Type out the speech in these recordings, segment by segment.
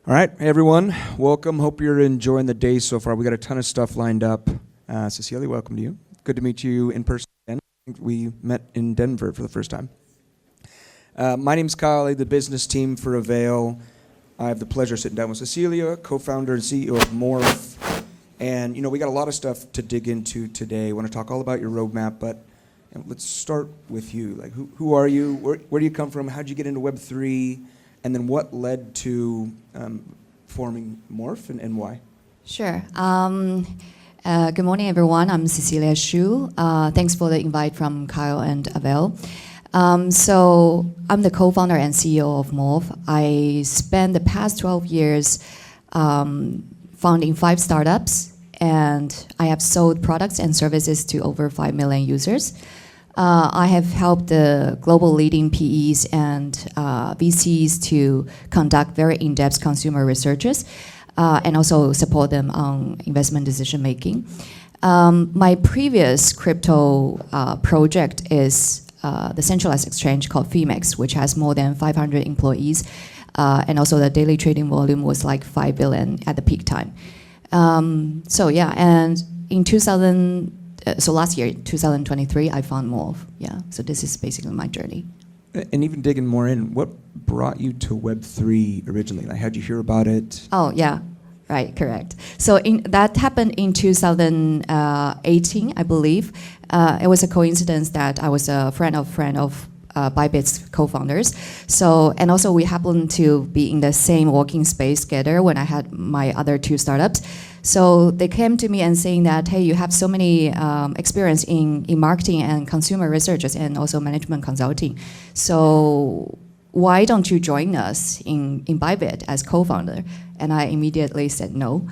All right, hey everyone, welcome. Hope you're enjoying the day so far. We got a ton of stuff lined up. Cecilia, welcome to you. Good to meet you in person again. We met in Denver for the first time. My name's Kyle, I lead the business team for Avail. I have the pleasure of sitting down with Cecilia, co-founder and CEO of Morph. And we got a lot of stuff to dig into today. I want to talk all about your roadmap, but let's start with you. Like, who are you? Where do you come from? How'd you get into Web3? And then what led to forming Morph and why? Sure. Good morning, everyone. I'm Cecilia Hsueh. Thanks for the invite from Kyle and Avail. So I'm the co-founder and CEO of Morph. I spent the past 12 years founding 5 startups, and I have sold products and services to over 5 million users. I have helped the global leading PEs and VCs to conduct very in-depth consumer researches and also support them on investment decision making. My previous crypto project is the centralized exchange called Phemex, which has more than 500 employees, and also the daily trading volume was like 5 billion at the peak time. So yeah, and in last year, 2023, I found Morph. Yeah, so this is basically my journey. And even digging more in, what brought you to Web3 originally? Like, how'd you hear about it? Oh, yeah, right, correct. So that happened in 2018, I believe. It was a coincidence that I was a friend of Bybit's co-founders. So, and also we happened to be in the same working space together when I had my other 2 startups. So they came to me and saying that, hey, you have so many experience in marketing and consumer research and also management consulting. So why don't you join us in Bybit as co-founder? And I immediately said no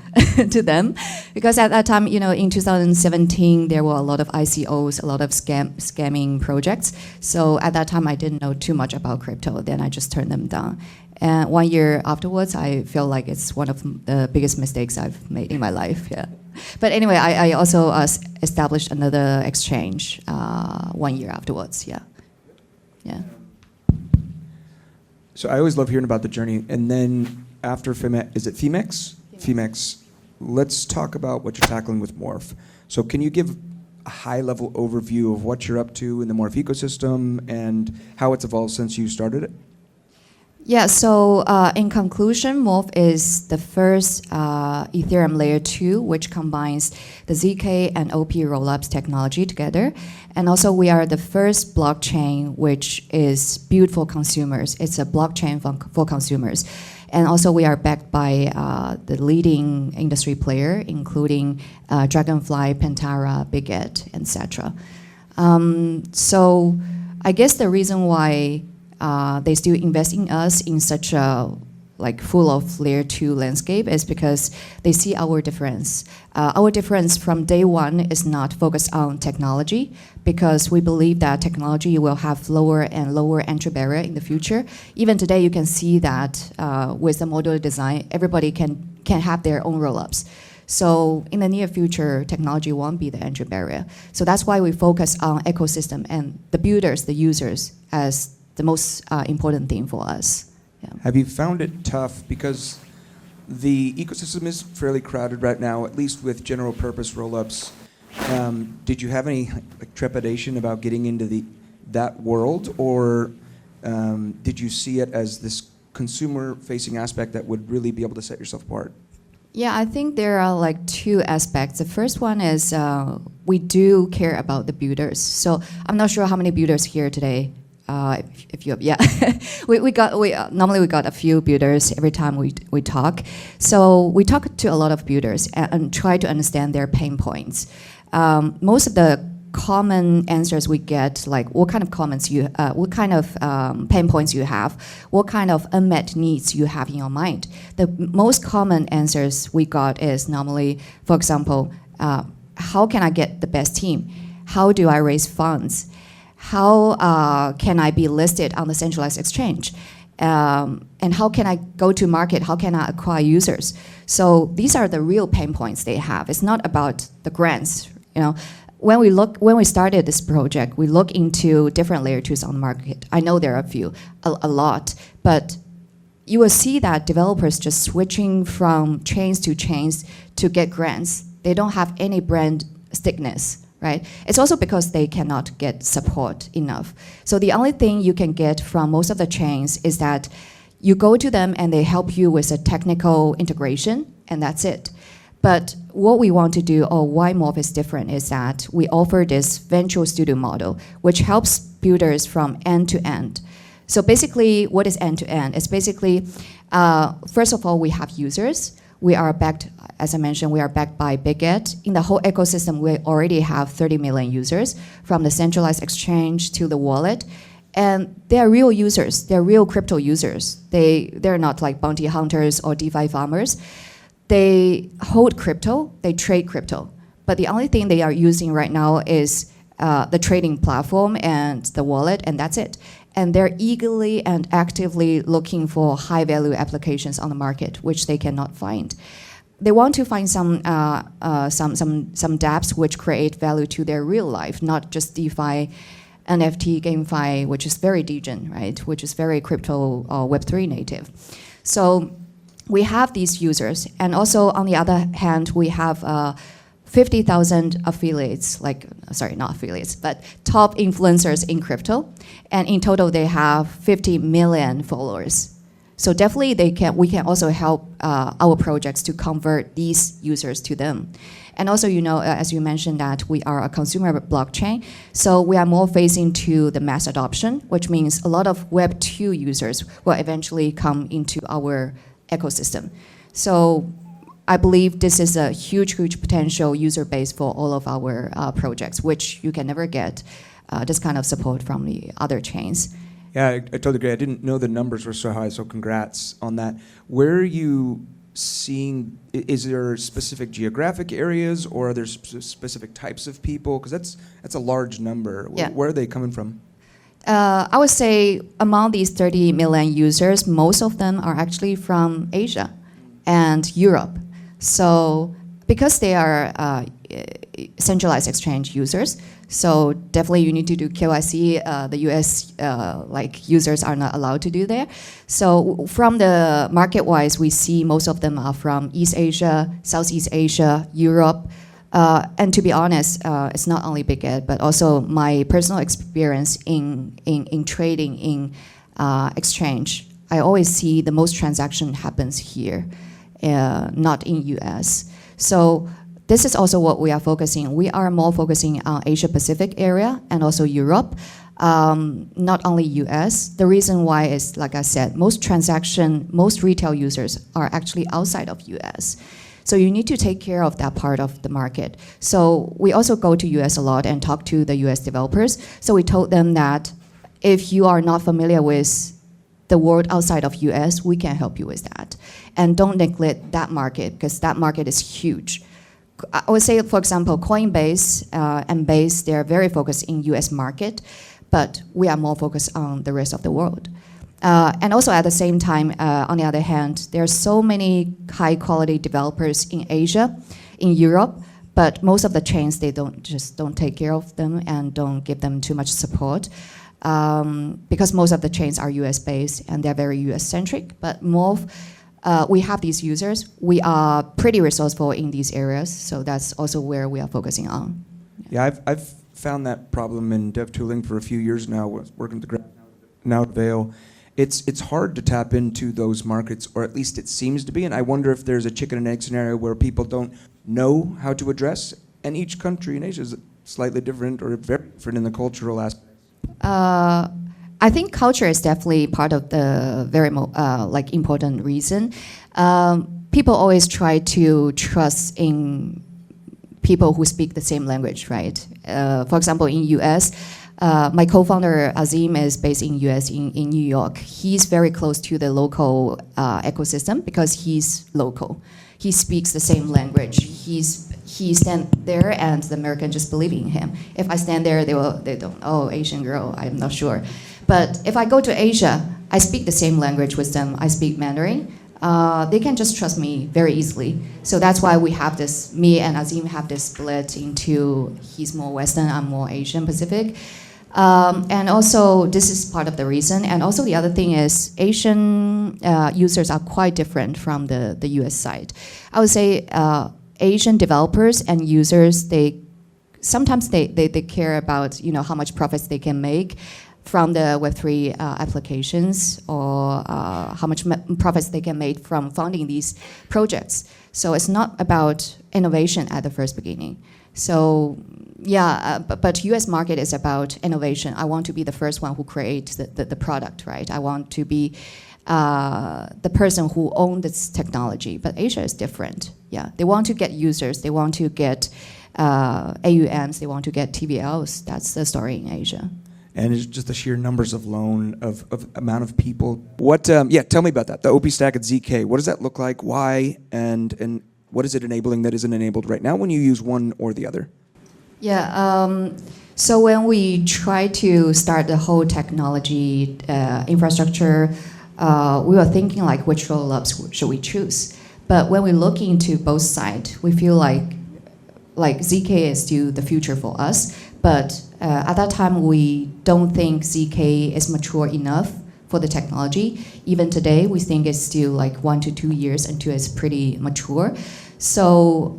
to them, because at that time, in 2017, there were a lot of ICOs, a lot of scamming projects. So at that time, I didn't know too much about crypto. Then I just turned them down. And 1 year afterwards, I feel like it's one of the biggest mistakes I've made in my life. Yeah. But anyway, I also established another exchange 1 year afterwards. Yeah. Yeah. So I always love hearing about the journey. And then after Phemex, is it Phemex? Phemex. Let's talk about what you're tackling with Morph. So can you give a high-level overview of what you're up to in the Morph ecosystem and how it's evolved since you started it? Yeah, so in conclusion, Morph is the first Ethereum layer 2, which combines the ZK and OP rollups technology together. And also we are the first blockchain which is built for consumers. It's a blockchain for consumers. And also we are backed by the leading industry player, including Dragonfly, Pantera, Bigot, etc. So I guess the reason why they still invest in us in such a full of layer 2 landscape is because they see our difference. Our difference from day one is not focused on technology, because we believe that technology will have lower and lower entry barrier in the future. Even today, you can see that with the modular design, everybody can have their own rollups. So in the near future, technology won't be the entry barrier. So that's why we focus on ecosystem and the builders, the users, as the most important thing for us. Yeah. Have you found it tough, because the ecosystem is fairly crowded right now, at least with general purpose rollups? Did you have any trepidation about getting into that world, or did you see it as this consumer-facing aspect that would really be able to set yourself apart? Yeah, I think there are 2 aspects. The first one is we do care about the builders. So I'm not sure how many builders here today. If you have, yeah, normally we got a few builders every time we talk. So we talk to a lot of builders and try to understand their pain points. Most of the common answers we get, like what kind of pain points you have, what kind of unmet needs you have in your mind. The most common answers we got is normally, for example, how can I get the best team? How do I raise funds? How can I be listed on the centralized exchange? And how can I go to market? How can I acquire users? So these are the real pain points they have. It's not about the grants. When we started this project, we look into different layer 2s on the market. I know there are a few, a lot, but you will see that developers just switching from chains to get grants. They don't have any brand stickiness, right? It's also because they cannot get support enough. So the only thing you can get from most of the chains is that you go to them and they help you with a technical integration, and that's it. But what we want to do, or why Morph is different, is that we offer this venture studio model, which helps builders from end to end. So basically, what is end to end? It's basically, first of all, we have users. We are backed, as I mentioned, we are backed by BigEd. In the whole ecosystem, we already have 30 million users, from the centralized exchange to the wallet. And they're real users. They're real crypto users. They're not like bounty hunters or DeFi farmers. They hold crypto, they trade crypto. But the only thing they are using right now is the trading platform and the wallet, and that's it. And they're eagerly and actively looking for high-value applications on the market, which they cannot find. They want to find some dApps which create value to their real life, not just DeFi, NFT, GameFi, which is very degen, right? Which is very crypto Web3 native. So we have these users, and also on the other hand, we have 50,000 affiliates, not affiliates, but top influencers in crypto, and in total they have 50 million followers. So definitely we can also help our projects to convert these users to them. And also, as you mentioned, that we are a consumer blockchain, so we are more facing to the mass adoption, which means a lot of Web2 users will eventually come into our ecosystem. So I believe this is a huge potential user base for all of our projects, which you can never get this kind of support from the other chains. Yeah, I totally agree. I didn't know the numbers were so high, so congrats on that. Where are you seeing, is there specific geographic areas, or are there specific types of people? Because that's a large number. Yeah. Where are they coming from? I would say among these 30 million users, most of them are actually from Asia and Europe. So because they are centralized exchange users, so definitely you need to do KYC. The US users are not allowed to do there. So from the market-wise, we see most of them are from East Asia, Southeast Asia, Europe. And to be honest, it's not only BigEd, but also my personal experience in trading in exchange. I always see the most transaction happens here, not in US. So this is also what we are focusing. We are more focusing on Asia Pacific area and also Europe, not only US. The reason why is, like I said, most retail users are actually outside of US. So you need to take care of that part of the market. So we also go to US a lot and talk to the US developers. So we told them that if you are not familiar with the world outside of US, we can help you with that. And don't neglect that market, because that market is huge. I would say, for example, Coinbase and Base, they're very focused in US market, but we are more focused on the rest of the world. And also at the same time, on the other hand, there are so many high quality developers in Asia, in Europe, but most of the chains, they don't take care of them and don't give them too much support. Because most of the chains are US based and they're very US centric, but Morph, we have these users. We are pretty resourceful in these areas, so that's also where we are focusing on. Yeah, I've found that problem in dev tooling for a few years now, working with the ground now at Avail. It's hard to tap into those markets, or at least it seems to be, and I wonder if there's a chicken and egg scenario where people don't know how to address, and each country in Asia is slightly different or very different in the cultural aspect. I think culture is definitely part of the very important reason. People always try to trust in people who speak the same language, right? For example, in US, my co-founder Azim is based in US, in New York. He's very close to the local ecosystem because he's local. He speaks the same language. He stands there and the Americans just believe in him. If I stand there, they don't, oh, Asian girl, I'm not sure. But if I go to Asia, I speak the same language with them. I speak Mandarin. They can just trust me very easily. So that's why we have this, me and Azim have this split into, he's more Western, I'm more Asian Pacific. And also, this is part of the reason. And also, the other thing is Asian users are quite different from the US side. I would say Asian developers and users, sometimes they care about how much profits they can make from the Web3 applications, or how much profits they can make from funding these projects. So it's not about innovation at the first beginning. So yeah, but US market is about innovation. I want to be the first one who creates the product, right? I want to be the person who owns this technology. But Asia is different. Yeah, they want to get users. They want to get AUMs. They want to get TVLs. That's the story in Asia. And it's just the sheer numbers of amount of people. What? Yeah, tell me about that. The OP stack at ZK. What does that look like? Why? And what is it enabling that isn't enabled right now when you use one or the other? Yeah. So when we try to start the whole technology infrastructure, we were thinking like which rollups should we choose. But when we look into both sides, we feel like ZK is still the future for us. But at that time, we don't think ZK is mature enough for the technology. Even today, we think it's still like 1 to 2 years until it's pretty mature. So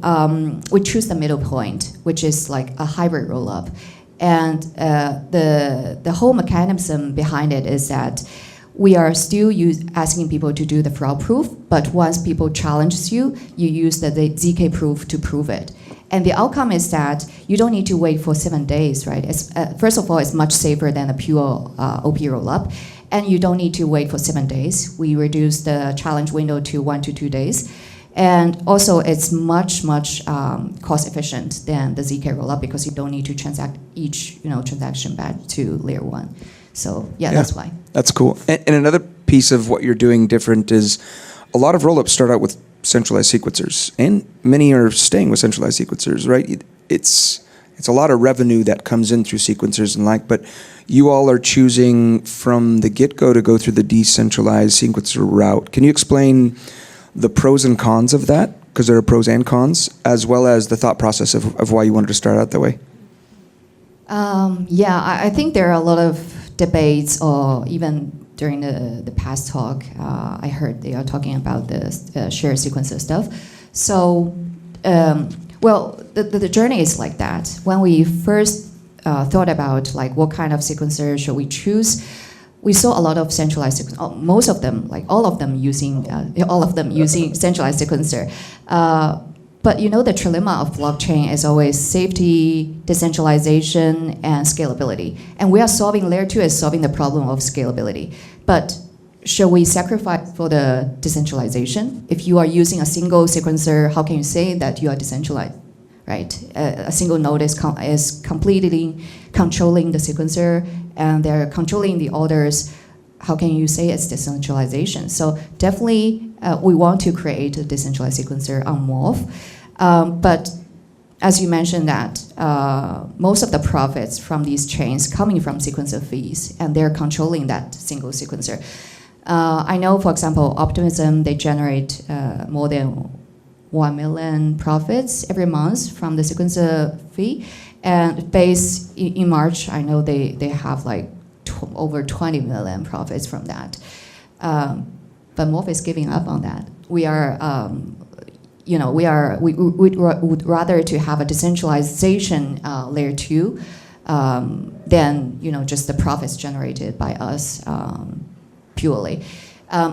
we choose the middle point, which is like a hybrid rollup. And the whole mechanism behind it is that we are still asking people to do the fraud proof, but once people challenge you, you use the ZK proof to prove it. And the outcome is that you don't need to wait for 7 days, right? First of all, it's much safer than a pure OP rollup. And you don't need to wait for 7 days. We reduce the challenge window to 1 to 2 days. And also, it's much cost efficient than the ZK rollup because you don't need to transact each transaction back to layer 1. So yeah, that's why. That's cool. And another piece of what you're doing different is a lot of rollups start out with centralized sequencers, and many are staying with centralized sequencers, right? It's a lot of revenue that comes in through sequencers and but you all are choosing from the get-go to go through the decentralized sequencer route. Can you explain the pros and cons of that? Because there are pros and cons, as well as the thought process of why you wanted to start out that way. Yeah, I think there are a lot of debates, or even during the past talk, I heard they are talking about the shared sequencer stuff. So, the journey is like that. When we first thought about what kind of sequencer should we choose, we saw a lot of centralized sequencers. Most of them, all of them using centralized sequencer. But the trilemma of blockchain is always safety, decentralization, and scalability. And we are solving, layer 2 is solving the problem of scalability. But should we sacrifice for the decentralization? If you are using a single sequencer, how can you say that you are decentralized, right? A single node is completely controlling the sequencer, and they're controlling the orders. How can you say it's decentralization? So definitely, we want to create a decentralized sequencer on Morph. But as you mentioned that most of the profits from these chains coming from sequencer fees, and they're controlling that single sequencer. I know, for example, Optimism, they generate more than 1 million profits every month from the sequencer fee. And base in March, I know they have over 20 million profits from that. But Morph is giving up on that. We are, we would rather to have a decentralization layer 2 than just the profits generated by us purely.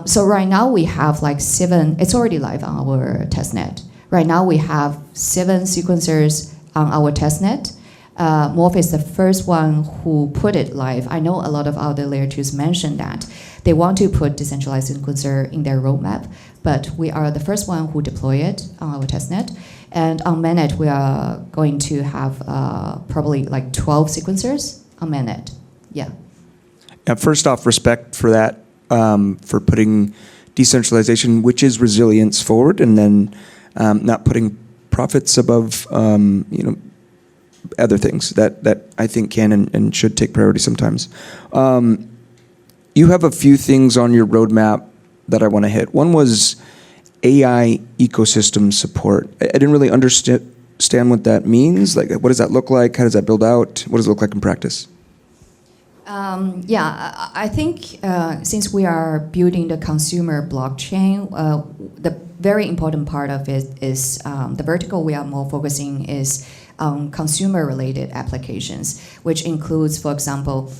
So right now we have 7. It's already live on our testnet. Right now we have 7 sequencers on our testnet. Morph is the first one who put it live. I know a lot of other layer 2s mentioned that they want to put decentralized sequencer in their roadmap, but we are the first one who deploy it on our testnet. And on mainnet, we are going to have probably 12 sequencers on mainnet. Yeah. First off, respect for that, for putting decentralization, which is resilience, forward, and then not putting profits above, other things that I think can and should take priority sometimes. You have a few things on your roadmap that I want to hit. One was AI ecosystem support. I didn't really understand what that means. What does that look like? How does that build out? What does it look like in practice? I think since we are building the consumer blockchain, the very important part of it is the vertical we are more focusing is on consumer-related applications, which includes, for example,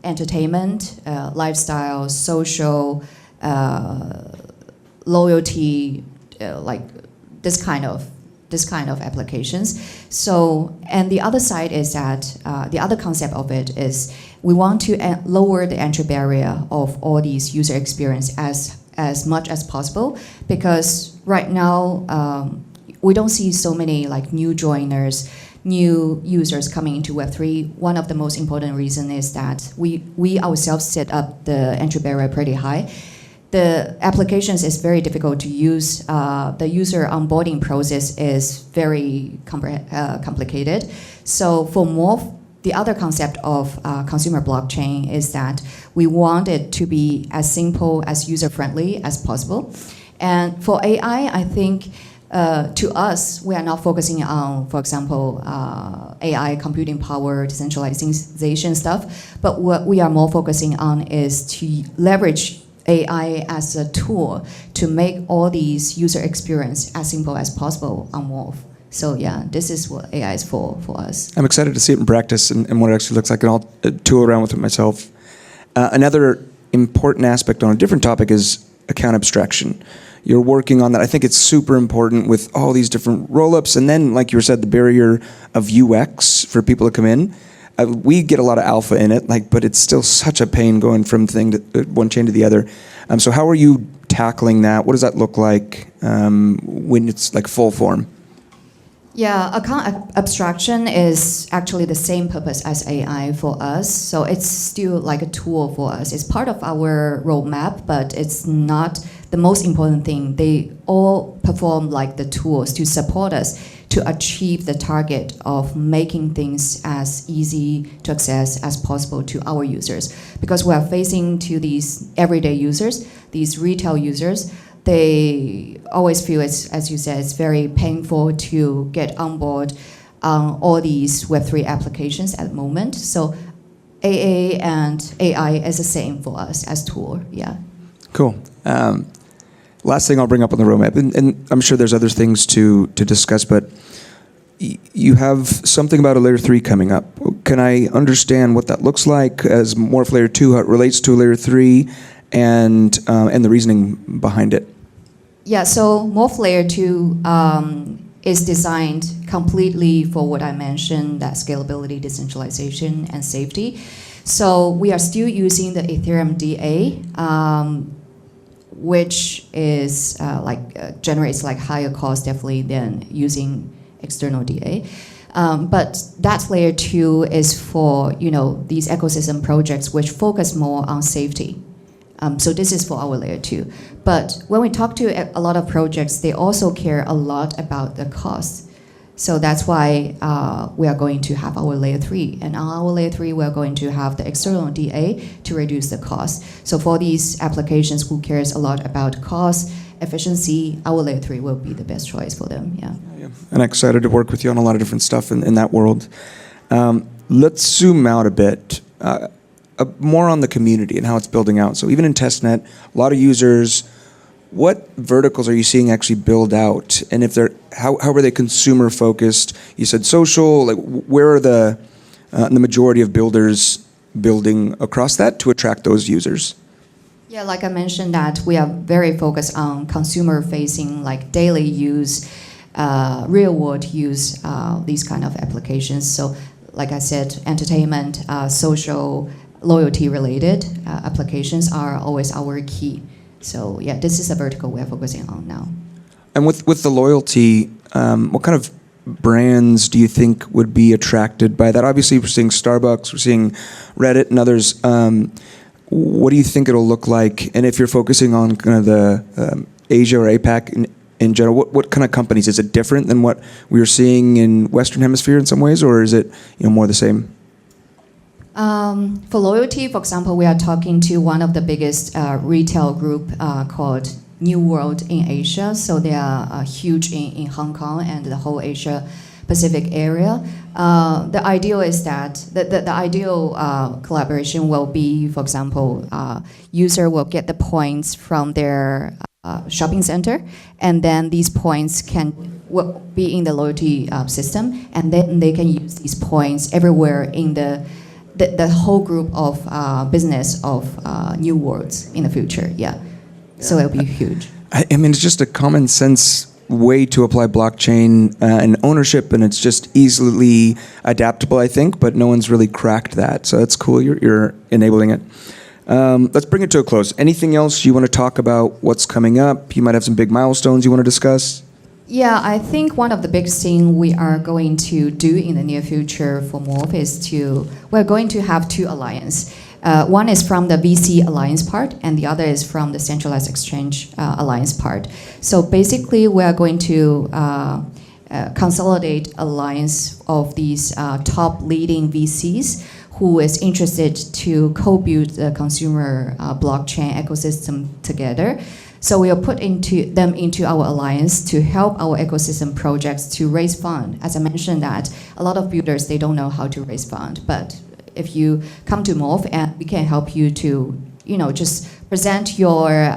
entertainment, lifestyle, social, loyalty, like this kind of applications. So, and the other side is that the other concept of it is we want to lower the entry barrier of all these user experience as much as possible, because right now we don't see so many like new joiners, new users coming into Web3. One of the most important reasons is that we ourselves set up the entry barrier pretty high. The applications is very difficult to use. The user onboarding process is very complicated. So for Morph, the other concept of consumer blockchain is that we want it to be as simple, as user-friendly as possible. And for AI, I think to us, we are not focusing on, for example, AI computing power, decentralization stuff, but what we are more focusing on is to leverage AI as a tool to make all these user experience as simple as possible on Morph. So yeah, this is what AI is for us. I'm excited to see it in practice and what it actually looks like, and I'll tool around with it myself. Another important aspect on a different topic is account abstraction. You're working on that. I think it's super important with all these different rollups, and then, like you said, the barrier of UX for people to come in. We get a lot of alpha in it, but it's still such a pain going from one chain to the other. So how are you tackling that? What does that look like when it's like full form? Yeah, account abstraction is actually the same purpose as AI for us. So it's still like a tool for us. It's part of our roadmap, but it's not the most important thing. They all perform like the tools to support us to achieve the target of making things as easy to access as possible to our users. Because we are facing to these everyday users, these retail users, they always feel, as you said, it's very painful to get on board all these Web3 applications at the moment. So AA and AI is the same for us as tool, yeah. Cool. Last thing I'll bring up on the roadmap, and I'm sure there's other things to discuss, but you have something about a layer 3 coming up. Can I understand what that looks like as Morph layer 2, how it relates to layer 3, and the reasoning behind it? Yeah, so Morph layer 2 is designed completely for what I mentioned, that scalability, decentralization, and safety. So we are still using the Ethereum DA, which is generates like higher cost definitely than using external DA. But that layer 2 is for these ecosystem projects which focus more on safety. So this is for our layer 2. But when we talk to a lot of projects, they also care a lot about the cost. So that's why we are going to have our layer 3. And on our layer 3, we are going to have the external DA to reduce the cost. So for these applications who cares a lot about cost, efficiency, our layer 3 will be the best choice for them, yeah. And excited to work with you on a lot of different stuff in that world. Let's zoom out a bit. More on the community and how it's building out. So even in testnet, a lot of users, what verticals are you seeing actually build out? And if they're, how are they consumer focused? You said social, like where are the majority of builders building across that to attract those users? Yeah, like I mentioned that we are very focused on consumer facing, like daily use, real world use, these kind of applications. So like I said, entertainment, social, loyalty related applications are always our key. So yeah, this is a vertical we're focusing on now. And with the loyalty, what kind of brands do you think would be attracted by that? Obviously, we're seeing Starbucks, we're seeing Reddit and others. What do you think it'll look like? And if you're focusing on kind of the Asia or APAC in general, what kind of companies? Is it different than what we are seeing in Western Hemisphere in some ways, or is it more the same? For loyalty, for example, we are talking to one of the biggest retail group called New World in Asia. So they are huge in Hong Kong and the whole Asia Pacific area. The ideal is that the ideal collaboration will be, for example, user will get the points from their shopping center, and then these points will be in the loyalty system, and then they can use these points everywhere in the whole group of business of new worlds in the future. Yeah. So it'll be huge. I mean, it's just a common sense way to apply blockchain and ownership, and it's just easily adaptable, I think, but no one's really cracked that. So that's cool. You're enabling it. Let's bring it to a close. Anything else you want to talk about? What's coming up? You might have some big milestones you want to discuss. Yeah, I think one of the biggest things we are going to do in the near future for Morph is we're going to have two alliances. One is from the VC alliance part, and the other is from the centralized exchange alliance part. So basically, we are going to consolidate alliance of these top leading VCs who is interested to co-build the consumer blockchain ecosystem together. So we'll put them into our alliance to help our ecosystem projects to raise fund. As I mentioned that a lot of builders, they don't know how to raise fund, but if you come to Morph, and we can help you to, just present your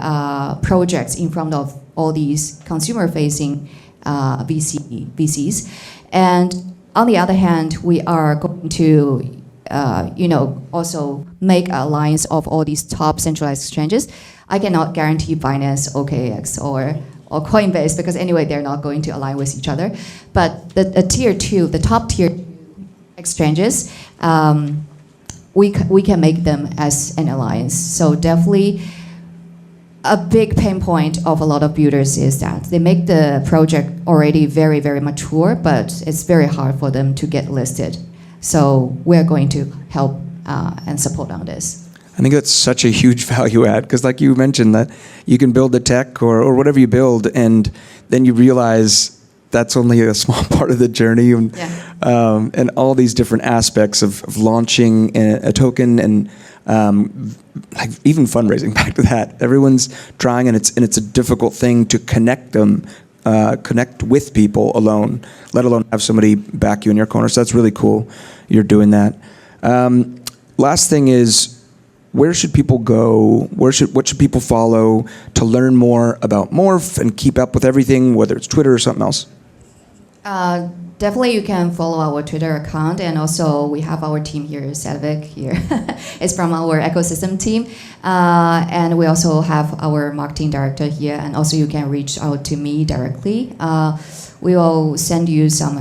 projects in front of all these consumer-facing VCs. And on the other hand, we are going to, also make an alliance of all these top centralized exchanges. I cannot guarantee Binance, OKX, or Coinbase, because anyway, they're not going to align with each other. But the tier 2, the top tier exchanges, we can make them as an alliance. So definitely a big pain point of a lot of builders is that they make the project already very, very mature, but it's very hard for them to get listed. So we're going to help and support on this. I think that's such a huge value add, because like you mentioned, that you can build the tech or whatever you build, and then you realize that's only a small part of the journey, and all these different aspects of launching a token and like even fundraising. Back to that, everyone's trying, and it's a difficult thing to connect with people alone, let alone have somebody back you in your corner. So that's really cool. You're doing that. Last thing is, where should people go? What should people follow to learn more about Morph and keep up with everything, whether it's Twitter or something else? Definitely you can follow our Twitter account, and also we have our team here, Sedvik here. It's from our ecosystem team. And we also have our marketing director here, and also you can reach out to me directly. We will send you some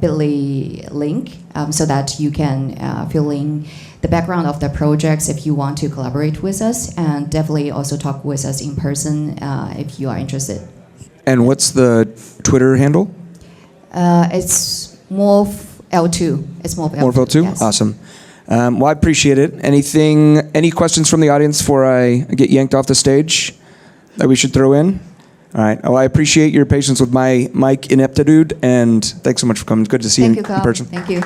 bit.ly link so that you can fill in the background of the projects if you want to collaborate with us, and definitely also talk with us in person if you are interested. And what's the Twitter handle? It's Morph L2. It's Morph L2. Morph L2? Yes. Awesome. Well, I appreciate it. Any questions from the audience before I get yanked off the stage that we should throw in? All right. Well, I appreciate your patience with my mic ineptitude, and thanks so much for coming. It's good to see you in person. Thank you.